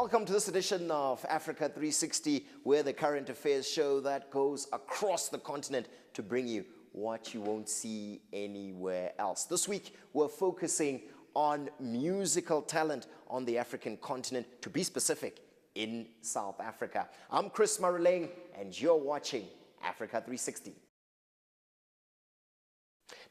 Welcome to this edition of Africa 360, where the current affairs show that goes across the continent to bring you what you won't see anywhere else. This week, we're focusing on musical talent on the African continent, to be specific, in South Africa. I'm Maroleng, and you're watching Africa 360.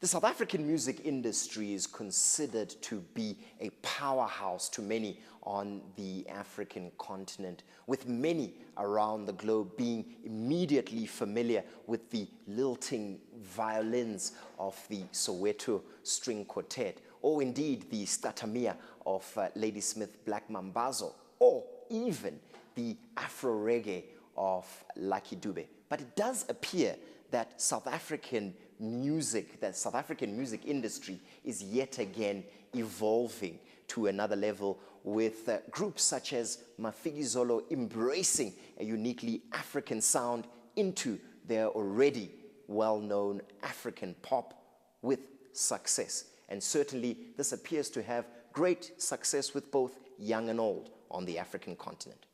The South African music industry is considered to be a powerhouse to many on the African continent, with many around the globe being immediately familiar with the lilting violins of the Soweto String Quartet, or indeed the Statamia of Ladysmith Black Mambazo, or even the Afro reggae of Lucky Dube. But it does appear that South African music industry is yet again evolving to another level, with groups such as Mafikizolo embracing a uniquely African sound into their already well-known African pop with success. And certainly this appears to have great success with both young and old on the African continent.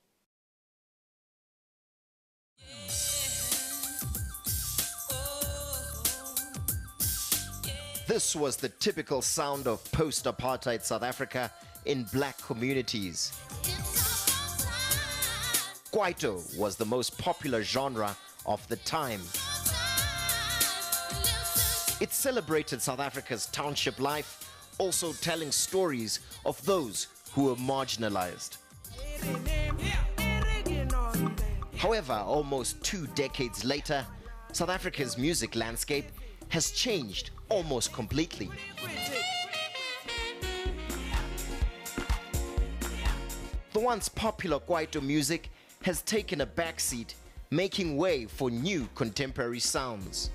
This was the typical sound of post-apartheid South Africa in black communities. Kwaito was the most popular genre of the time. It celebrated South Africa's township life, also telling stories of those who were marginalized. However, almost 2 decades later, South Africa's music landscape has changed almost completely. The once popular Kwaito music has taken a backseat, making way for new contemporary sounds.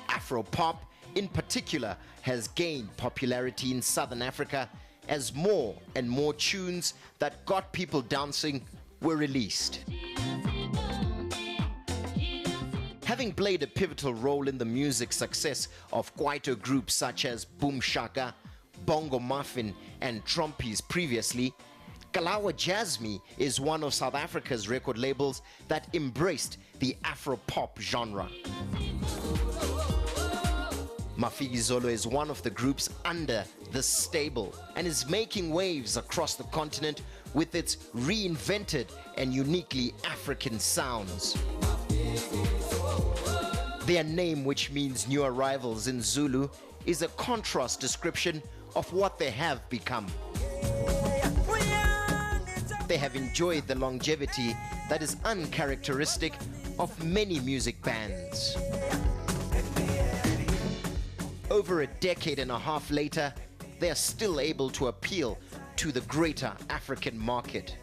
Afro pop, in particular, has gained popularity in Southern Africa as more and more tunes that got people dancing were released. Having played a pivotal role in the music success of Kwaito groups such as Boom Shaka, Bongo Muffin, and Trompies previously, Kalawa Jazmee is one of South Africa's record labels that embraced the Afro-pop genre. Mafikizolo is one of the groups under this stable and is making waves across the continent with its reinvented and uniquely African sounds. Their name, which means new arrivals in Zulu, is a contrast description of what they have become. They have enjoyed the longevity that is uncharacteristic of many music bands. Over a decade and a half later, they are still able to appeal to the greater African market.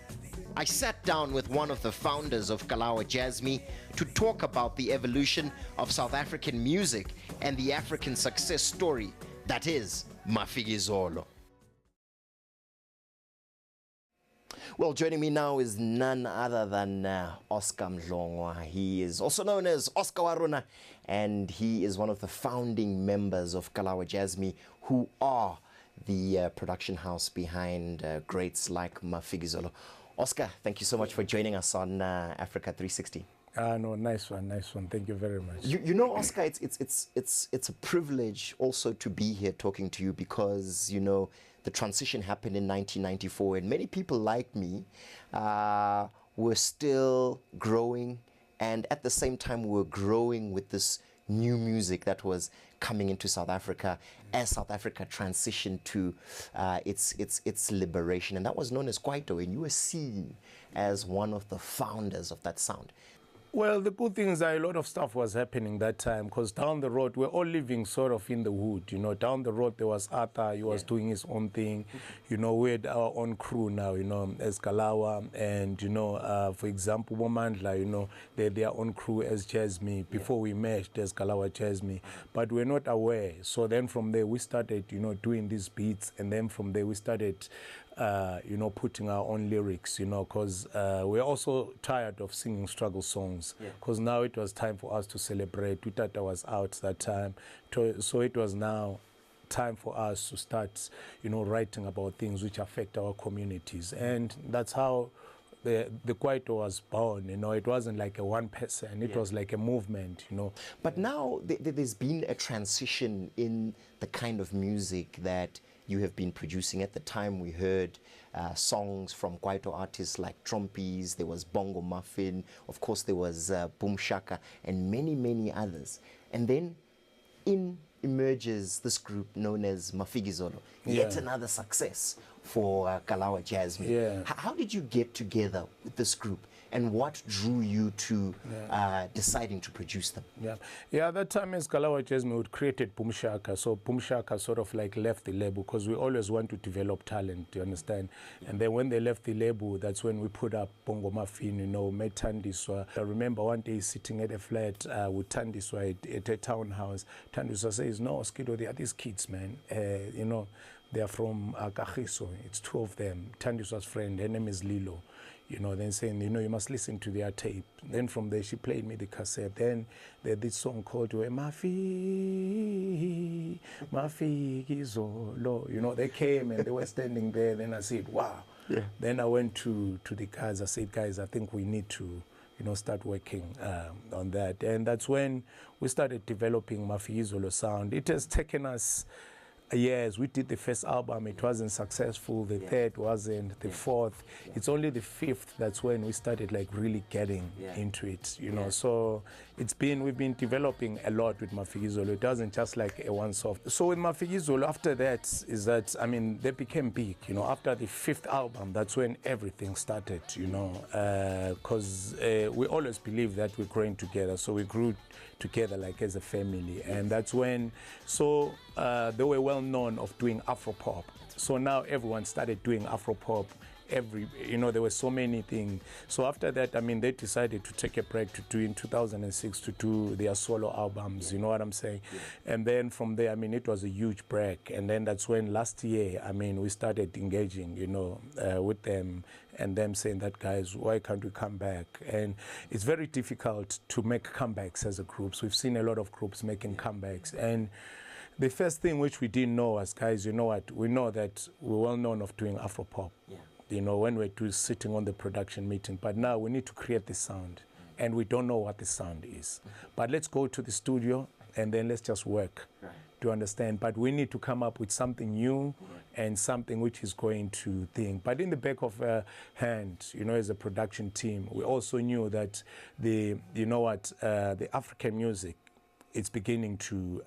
I sat down with one of the founders of Kalawa Jazmee to talk about the evolution of South African music and the African success story that is Mafikizolo. Well, joining me now is none other than Oscar Nhlanhla. He is also known as Oscar Warona, and he is one of the founding members of Kalawa Jazmee, who are the production house behind greats like Mafikizolo. Oscar, thank you so much for joining us on Africa 360. No, nice one. Thank you very much. You know, Oscar, it's a privilege also to be here talking to you, because, you know, the transition happened in 1994, and many people like me were still growing, and at the same time we were growing with this new music that was coming into South Africa as South Africa transitioned to its liberation, and that was known as Kwaito, and you were seen as one of the founders of that sound. Well, the good thing is that a lot of stuff was happening that time, because down the road, we're all living sort of in the wood. You know, down the road, there was Arthur, he was doing his own thing. You know, we had our own crew now, you know, as Kalawa, and, you know, for example, Nhlanhla, you know, they had their own crew as Jazmee before we merged as Kalawa Jazmee. But we're not aware. So then from there, we started, you know, doing these beats, and then from there, we started you know, putting our own lyrics, you know, because we're also tired of singing struggle songs, because now it was time for us to celebrate. Utata was out that time, so it was now time for us to start, you know, writing about things which affect our communities. And that's how the Kwaito was born. You know, it wasn't like a one person, it was like a movement, you know. But now there's been a transition in the kind of music that you have been producing. At the time, we heard songs from Kwaito artists like Trompies, there was Bongo Muffin, of course there was Boom Shaka, and many, many others. And then in emerges this group known as Mafikizolo, yet another success for Kalawa Jasmine. Yeah. How did you get together with this group, and what drew you to deciding to produce them? Yeah, that time as Kalawa Jasmine, we created Boom Shaka. So Boom Shaka sort of like left the label because we always want to develop talent, you understand? And then when they left the label, that's when we put up Bongo Muffin, you know, met Tandiswa. I remember one day sitting at a flat with Tandiswa at a townhouse. Tandiswa says, no, Skido, they are these kids, man. You know, they are from Kgosinkwe. It's two of them. Tandiswa's friend, her name is Lilo. You know, then saying, you know, you must listen to their tape. Then from there, she played me the cassette. Then they did this song called Mafikizolo. You know, they came and they were standing there. Then I said, wow. Yeah. Then I went to the guys. I said, guys, I think we need to, you know, start working on that. And that's when we started developing Mafikizolo sound. It has taken us years. We did the first album, it wasn't successful. The third wasn't. The fourth, it's only the fifth that's when we started like really getting into it, you know. So we've been developing a lot with Mafikizolo. It wasn't just like a once-off. So with Mafikizolo, after that is that, I mean, they became big, you know. After the fifth album, that's when everything started, you know, because we always believed that we're growing together. So we grew together like as a family. And that's when, so they were well known of doing Afro pop. So now everyone started doing Afro pop. You know, there were so many things. So after that, I mean, they decided to take a break to do in 2006 to do their solo albums, you know what I'm saying? And then from there, I mean, it was a huge break. And then that's when last year, I mean, we started engaging, you know, with them and them saying that, guys, why can't we come back? And it's very difficult to make comebacks as a group. So we've seen a lot of groups making comebacks. And the first thing which we didn't know was, guys, you know what? We know that we're well known of doing Afro pop. You know, when we're sitting on the production meeting, but now we need to create the sound, and we don't know what the sound is. But let's go to the studio, and then let's just work to understand. But we need to come up with something new and something which is going to think. But in the back of a hand, you know, as a production team, we also knew that the African music, it's beginning to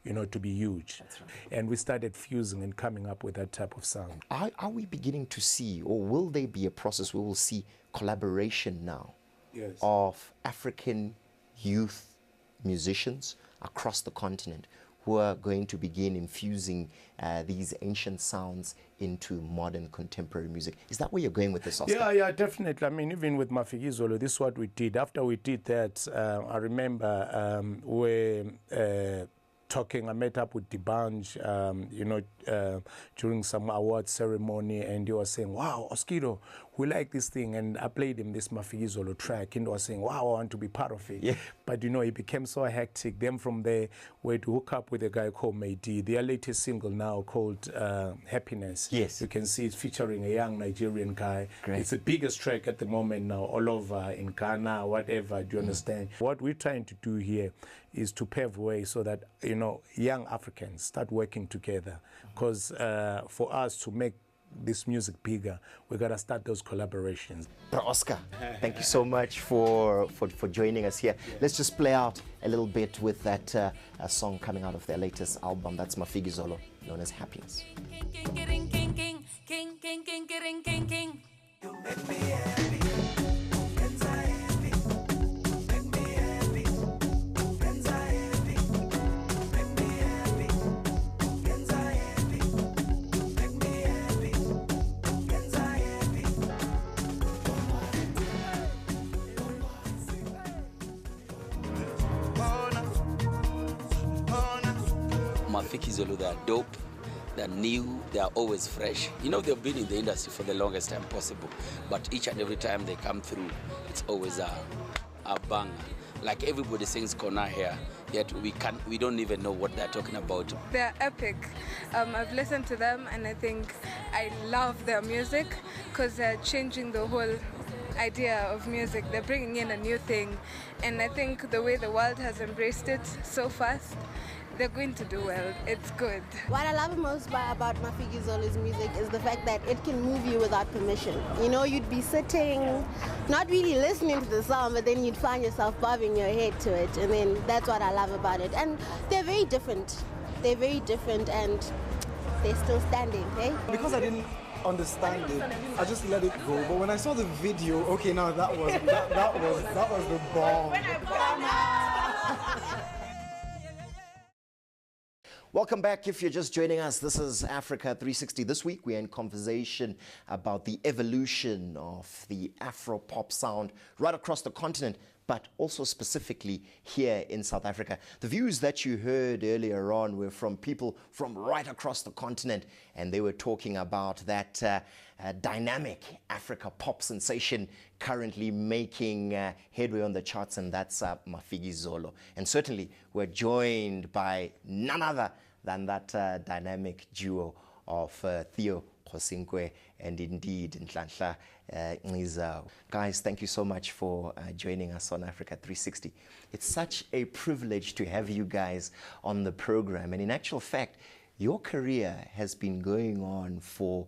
you know, to be huge. That's right. And we started fusing and coming up with that type of sound. Are we beginning to see, or will there be a process where we'll see collaboration now of African youth musicians across the continent who are going to begin infusing these ancient sounds into modern contemporary music? Is that where you're going with this, Oscar? Yeah, definitely. I mean, even with Mafikizolo, this is what we did. After we did that, I remember I met up with Dibanj, you know, during some award ceremony, and he was saying, wow, Oskido, we like this thing. And I played him this Mafikizolo track, and he was saying, wow, I want to be part of it. But, you know, it became so hectic. Then from there, we had to hook up with a guy called Maydi. Their latest single now called Happiness. You can see it's featuring a young Nigerian guy. It's the biggest track at the moment now, all over in Ghana, whatever, do you understand? What we're trying to do here is to pave way so that, you know, young Africans start working together. Because for us to make this music bigger, we got to start those collaborations. Oscar, thank you so much for joining us here. Let's just play out a little bit with that song coming out of their latest album. That's Mafikizolo, known as Happiness. You make me happy. Mafikizolo, they are dope, they're new, they are always fresh. You know, they've been in the industry for the longest time possible, but each and every time they come through, it's always a banger. Like everybody sings Kona here, yet we don't even know what they're talking about. They're epic. I've listened to them and I think I love their music because they're changing the whole idea of music. They're bringing in a new thing, and I think the way the world has embraced it so fast, they're going to do well. It's good. What I love most about Mafikizolo's music is the fact that it can move you without permission. You know, you'd be sitting, not really listening to the song, but then you'd find yourself bobbing your head to it, and then that's what I love about it. And they're very different. They're very different, and they're still standing, okay? Because I didn't understand it, I just let it go. But when I saw the video, okay, now that was the bomb. Welcome back. If you're just joining us, this is Africa 360. This week we're in conversation about the evolution of the Afro pop sound right across the continent, but also specifically here in South Africa. The views that you heard earlier on were from people from right across the continent, and they were talking about that dynamic Africa pop sensation currently making headway on the charts, and that's Mafikizolo. And certainly we're joined by none other than that dynamic duo of Theo, Kgosinkwe, and indeed Nhlanhla, Nciza. Guys, thank you so much for joining us on Africa 360. It's such a privilege to have you guys on the program, and in actual fact, your career has been going on for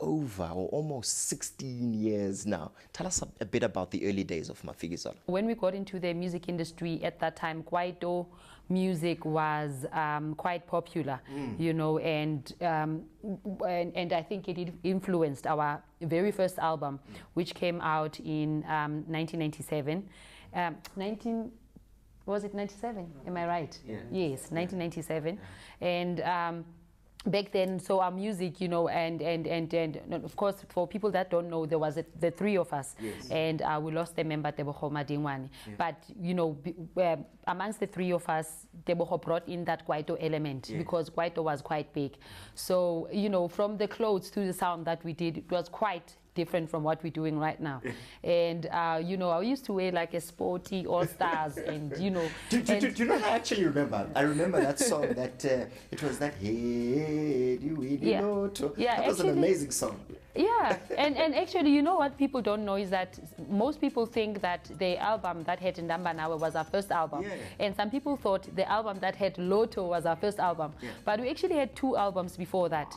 over or almost 16 years now. Tell us a bit about the early days of Mafikizolo. When we got into the music industry at that time, Kwaito music was quite popular, you know, and I think it influenced our very first album, which came out in 1997. Was it 97? Am I right? Yeah. Yes, 1997. And back then, so our music, you know, and of course, for people that don't know, there was the three of us, yes. And we lost a member, Tebogo Madingwane. Yeah. But, you know, amongst the three of us, Tebogo brought in that Kwaito element, yeah, because Kwaito was quite big. So, you know, from the clothes to the sound that we did, it was quite different from what we're doing right now. And, you know, I used to wear like a sporty all-stars and, you know. Do you know what I actually remember? I remember that song that, it was that, hey, yeah. Yeah, that was an amazing song. Yeah, and actually, you know what people don't know is that most people think that the album that had Ndamba Nawe was our first album. Yeah. And some people thought the album that had Loto was our first album. Yeah. But we actually had 2 albums before that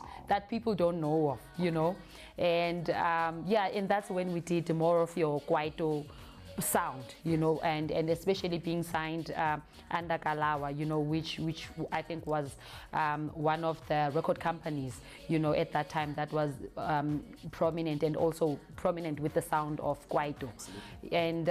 people don't know of, you know. And yeah, and that's when we did more of your Kwaito sound, you know, and especially being signed under Kalawa, you know, which I think was one of the record companies, you know, at that time that was prominent and also prominent with the sound of Kwaito. And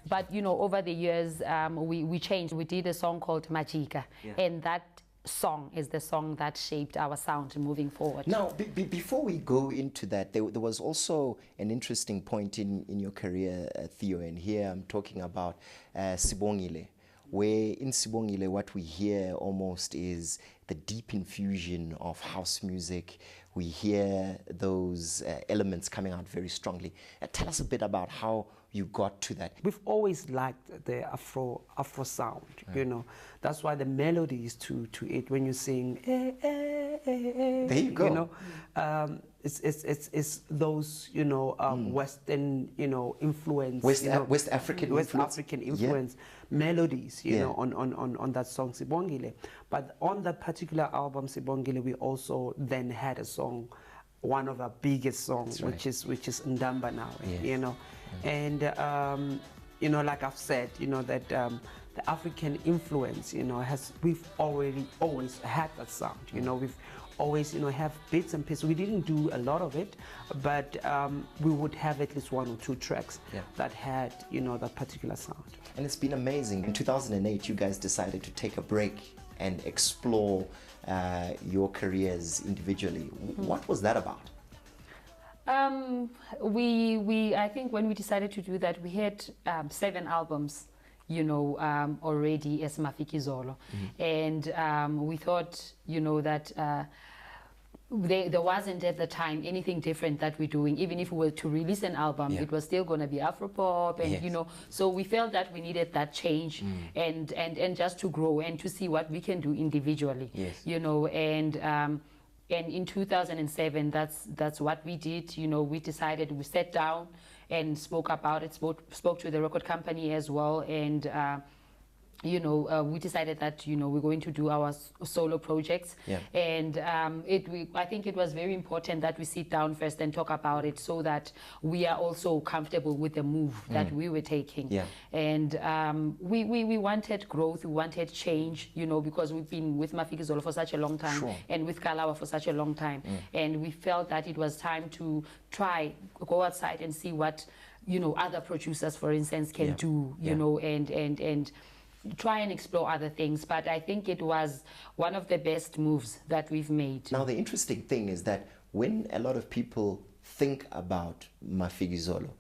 but you know, over the years we changed. We did a song called Majika, yeah, and that song is the song that shaped our sound moving forward. Now, before we go into that, there was also an interesting point in your career, Theo, and here I'm talking about Sibongile, where in Sibongile what we hear almost is the deep infusion of house music. We hear those elements coming out very strongly. Tell us a bit about how you got to that. We've always liked the Afro sound, you know. That's why the melodies to it, when you sing, there you go. You know, it's those, you know, Western, you know, influence, West African influence, yeah, melodies, you know, on that song Sibongile. But on that particular album Sibongile, we also then had a song, one of our biggest songs, right, which is Ndamba Nawe, yes, you know. And you know, like I've said, you know, that the African influence, you know, we've always had that sound, you know. We've always, you know, have bits and pieces. We didn't do a lot of it, but we would have at least 1 or 2 tracks, yeah, that had, you know, that particular sound. And it's been amazing. In 2008, you guys decided to take a break and explore your careers individually. What was that about? I think when we decided to do that, we had 7 albums, you know, already as Mafikizolo. And we thought, you know, that there wasn't at the time anything different that we're doing. Even if we were to release an album, it was still going to be Afropop, and you know, so we felt that we needed that change and just to grow and to see what we can do individually. You know, and in 2007, that's what we did. You know, we decided, we sat down and spoke about it, spoke to the record company as well, and you know, we decided that, you know, we're going to do our solo projects. And I think it was very important that we sit down first and talk about it, so that we are also comfortable with the move that we were taking. And we wanted growth, we wanted change, you know, because we've been with Mafikizolo for such a long time, and with Kalawa for such a long time. And we felt that it was time to go outside and see what, you know, other producers, for instance, can do, you know, and try and explore other things. But I think it was one of the best moves that we've made. Now, the interesting thing is that when a lot of people think about Mafikizolo,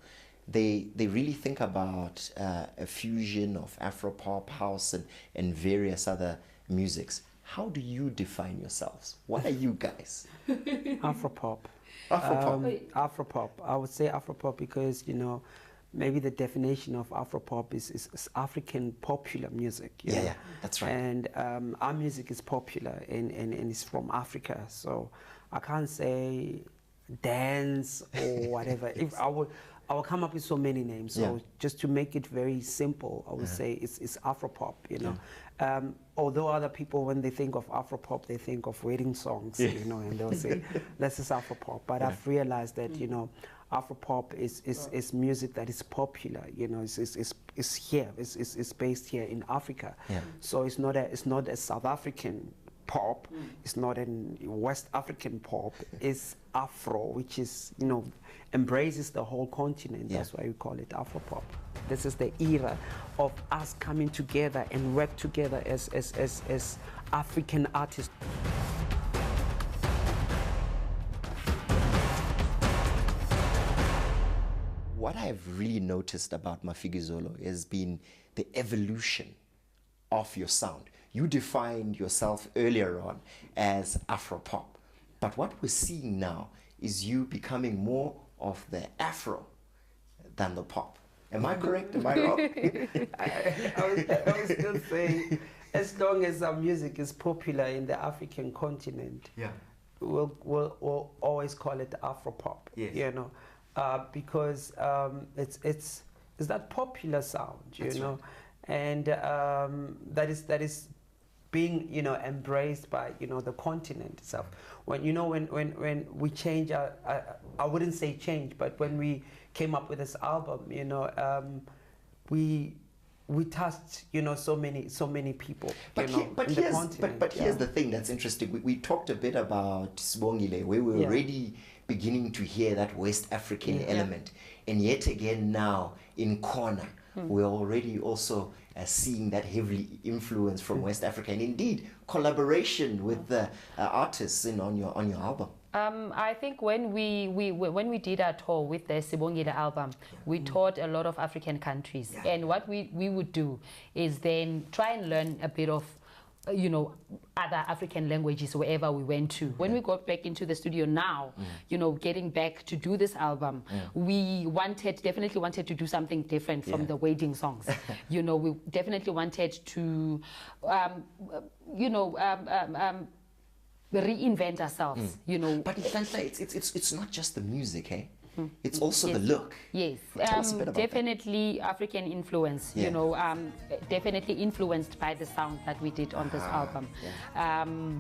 they really think about a fusion of Afropop, house, and various other musics. How do you define yourselves? What are you guys? Afropop. Afropop. Afropop. I would say Afropop because, you know, maybe the definition of Afropop is African popular music. Yeah, that's right. And our music is popular and it's from Africa. So I can't say dance or whatever. If I will come up with so many names. So just to make it very simple, I would say it's Afropop, you know. Although other people, when they think of Afropop, they think of wedding songs, you know, and they'll say, this is Afropop. But I've realized that, you know, Afropop is music that is popular, you know, it's here, it's based here in Africa. So it's not a South African pop, it's not a West African pop, it's Afro, which is, you know, embraces the whole continent. That's why we call it Afropop. This is the era of us coming together and work together as African artists. What I've really noticed about Mafikizolo has been the evolution of your sound. You defined yourself earlier on as Afropop, but what we're seeing now is you becoming more of the Afro than the pop. Am I correct? Am I wrong? I was still saying, as long as our music is popular in the African continent, we'll always call it Afropop. You know. Because it's that popular sound, you know, and that is being, you know, embraced by, you know, the continent itself. When, you know, when we change I wouldn't say change, but when we came up with this album, you know, we touched, you know, so many people. But here's the thing that's interesting. We talked a bit about Sibongile, where we were already beginning to hear that West African element, and yet again now in Corner, we're already also seeing that heavily influence from West Africa, and indeed collaboration with the artists on your album. I think when we did our tour with the Sibongile album, we toured a lot of African countries, and what we would do is then try and learn a bit of, you know, other African languages wherever we went to. When we got back into the studio now, you know, getting back to do this album, we definitely wanted to do something different from the wedding songs. You know, we definitely wanted to, you know, reinvent ourselves. You know. But it's not just the music, eh? It's also the look. Yes, Tell us a bit about definitely that. African influence, you know, definitely influenced by the sound that we did on this album.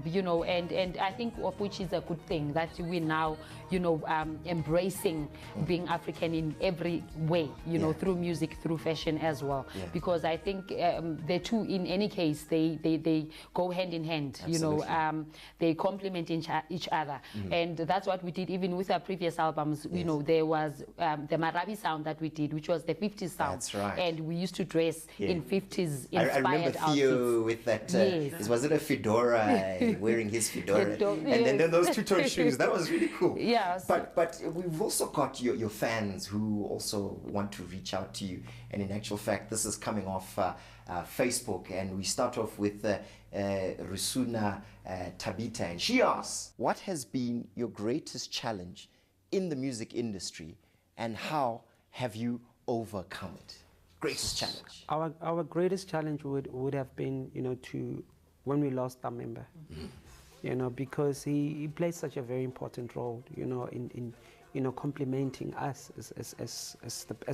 You know, and I think of which is a good thing that we now, you know, embracing being African in every way, you know, through music, through fashion as well. Because I think the two, in any case, they go hand in hand. Absolutely. You know, they complement each other, and that's what we did even with our previous albums. You know, there was the Marabi sound that we did, which was the 50s sound. That's right. And we used to dress in 50s inspired I remember Theo outfits. with that, Yes. was it a fedora, wearing his fedora, and then those two-tone shoes. That was really cool. Yes. But we've also got your fans who also want to reach out to you. And in actual fact, this is coming off Facebook, and we start off with Rusuna Tabita, and she asks, what has been your greatest challenge in the music industry, and how have you overcome it? Greatest challenge. Our greatest challenge would have been, when we lost our member, because he played such a very important role, in complementing us as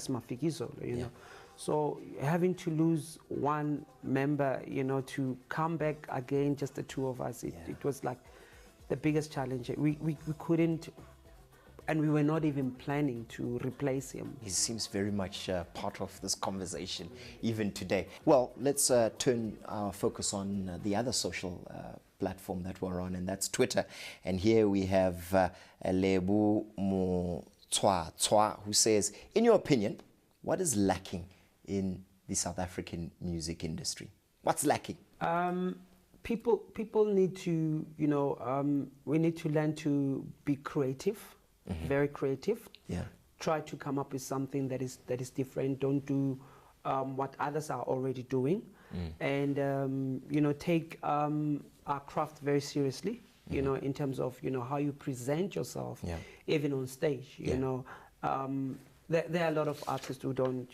Mafikizolo, So having to lose one member, to come back again, just the two of us, it was like the biggest challenge. We couldn't, and we were not even planning to replace him. He seems very much part of this conversation even today. Well, let's turn our focus on the other social platform that we're on, and that's Twitter. And here we have Lebu Motswa, who says, in your opinion, what is lacking in the South African music industry? What's lacking? People need to, we need to learn to be creative, very creative. Yeah. Try to come up with something that is different. Don't do what others are already doing, and take our craft very seriously. In terms of how you present yourself, even on stage. There are a lot of artists who don't,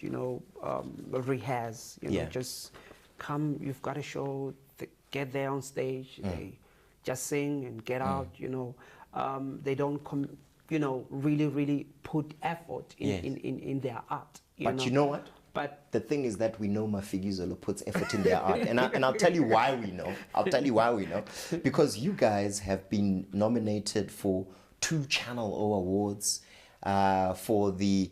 rehearse. Just come. You've got a show. Get there on stage. They just sing and get out. They don't really put effort in their art. But you know what? But the thing is that we know Mafikizolo puts effort in their art, and I'll tell you why we know. Because you guys have been nominated for 2 Channel O Awards, for the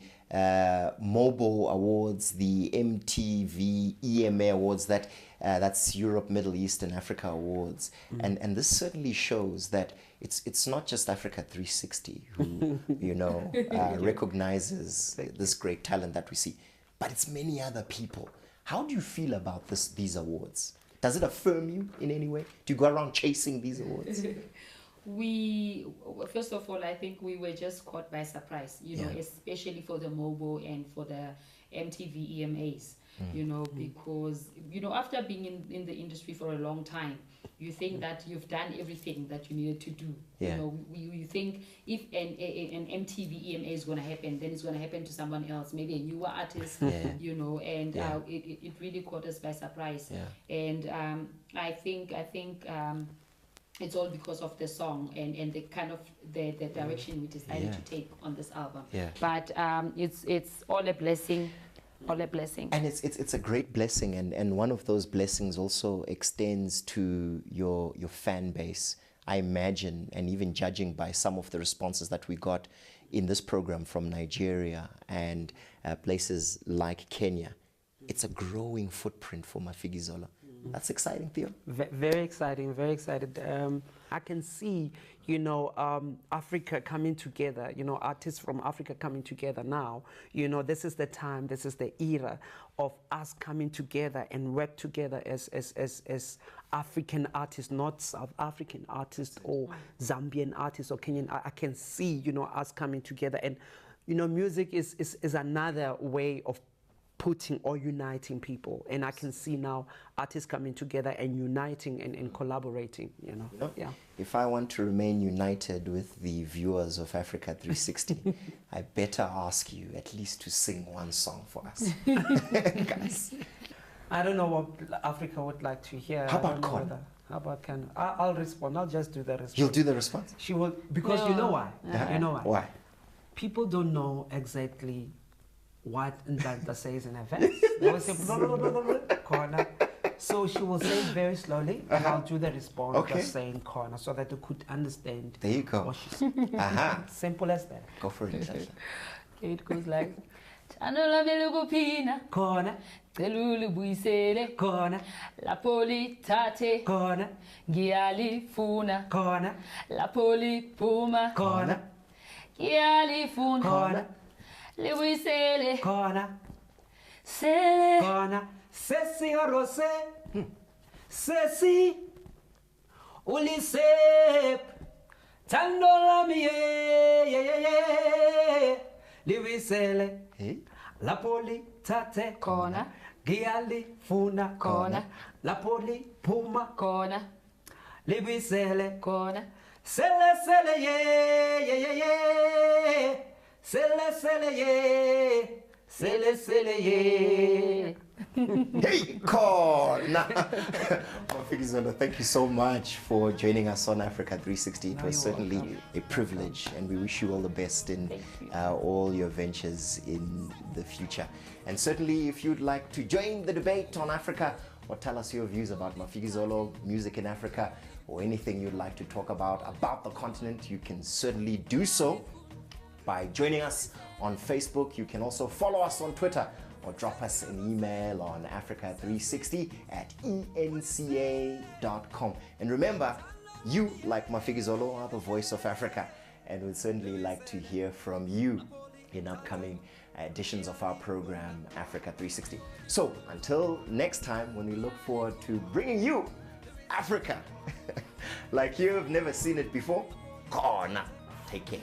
Mobile Awards, the MTV EMA Awards, that's Europe, Middle East, and Africa Awards, and this certainly shows that it's not just Africa 360 who recognizes this great talent that we see, but it's many other people. How do you feel about these awards? Does it affirm you in any way? Do you go around chasing these awards? First of all, I think we were just caught by surprise, especially for the mobile and for the MTV EMAs, because, after being in the industry for a long time, you think that you've done everything that you needed to do. You think if an MTV EMA is going to happen, then it's going to happen to someone else, maybe a newer artist, and it really caught us by surprise. And I think it's all because of the song and the kind of the direction we decided to take on this album. But it's all a blessing. And it's a great blessing, and one of those blessings also extends to your fan base, I imagine, and even judging by some of the responses that we got in this program from Nigeria and places like Kenya. It's a growing footprint for Mafikizolo. That's exciting, Theo. Very exciting, very excited. I can see, Africa coming together, artists from Africa coming together now. This is the time, this is the era of us coming together and work together as African artists, not South African artists or Zambian artists or Kenyan. I can see, us coming together. And, music is another way of putting or uniting people, and I can see now artists coming together and uniting and collaborating. If I want to remain united with the viewers of Africa 360, I better ask you at least to sing one song for us, guys. I don't know what Africa would like to hear. How about Kona? How about Kona? I'll respond. I'll just do the response. You'll do the response? She will, because you know why? You know why? Why? People don't know exactly what Nhlanhla says in her verse. They will say corner. So she will say it very slowly, and I'll do the response just saying corner, so that you could understand. There you go. What she's simple as that. Go for it. It goes like corner. Celulu buisele corner. La poli tate corner. Giali funa corner. La poli puma corner. Yalifuna. Khona. Libuyisele. Khona. Sele. Khona. Sesi arose. Sesi. Ulisep. Tandola miye. Libuyisele. Lapoli tate. Khona. Giyalifuna. Khona. Lapoli phuma. Khona. Libuyisele. Khona. Sele sele ye. Sele sele ye. Sele sele ye. Hey, Khona! Mafikizolo, thank you so much for joining us on Africa 360. It was certainly a privilege, and we wish you all the best in all your ventures in the future. And certainly, if you'd like to join the debate on Africa, or tell us your views about Mafikizolo, music in Africa, or anything you'd like to talk about the continent, you can certainly do so by joining us on Facebook. You can also follow us on Twitter, or drop us an email on africa360@enca.com. And remember, you, like Mafikizolo, are the voice of Africa, and we'd certainly like to hear from you in upcoming editions of our program, Africa 360. So until next time, when we look forward to bringing you Africa like you've never seen it before, Khona. Take care.